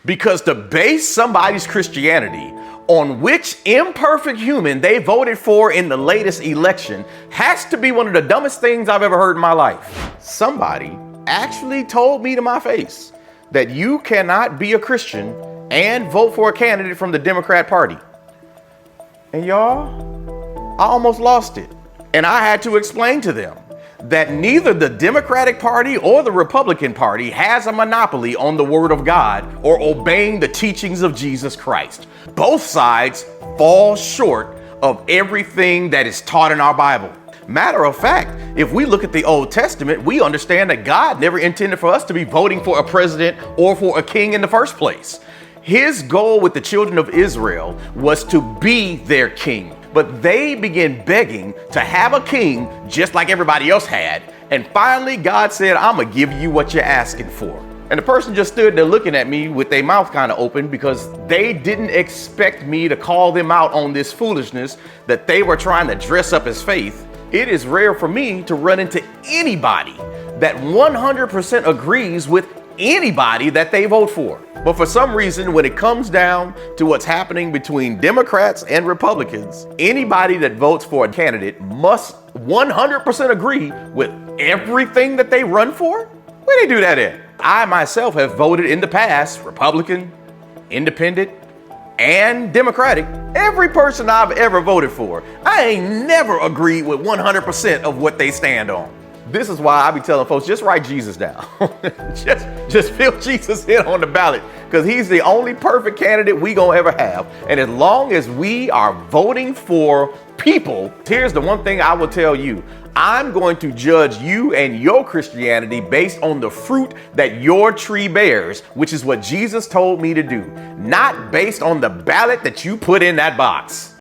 Because to base somebody's Christianity on which imperfect human they voted for in the latest election has to be one of the dumbest things I've ever heard in my life. Somebody actually told me to my face that you cannot be a Christian and vote for a candidate from the Democrat Party. And y'all, I almost lost it. And I had to explain to them that neither the Democratic Party or the Republican Party has a monopoly on the Word of God or obeying the teachings of Jesus Christ. Both sides fall short of everything that is taught in our Bible. Matter of fact, if we look at the Old Testament, we understand that God never intended for us to be voting for a president or for a king in the first place. His goal with the children of Israel was to be their king. But they began begging to have a king just like everybody else had. And finally, God said, I'm going to give you what you're asking for. And the person just stood there looking at me with their mouth kind of open because they didn't expect me to call them out on this foolishness that they were trying to dress up as faith. It is rare for me to run into anybody that 100% agrees with anybody that they vote for. But for some reason, when it comes down to what's happening between Democrats and Republicans, anybody that votes for a candidate must 100% agree with everything that they run for? Where they do that at? I myself have voted in the past, Republican, Independent, and Democratic. Every person I've ever voted for, I ain't never agreed with 100% of what they stand on. This is why I be telling folks, just write Jesus down. just fill Jesus in on the ballot, because he's the only perfect candidate we gonna ever have. And as long as we are voting for people, here's the one thing I will tell you. I'm going to judge you and your Christianity based on the fruit that your tree bears, which is what Jesus told me to do, not based on the ballot that you put in that box.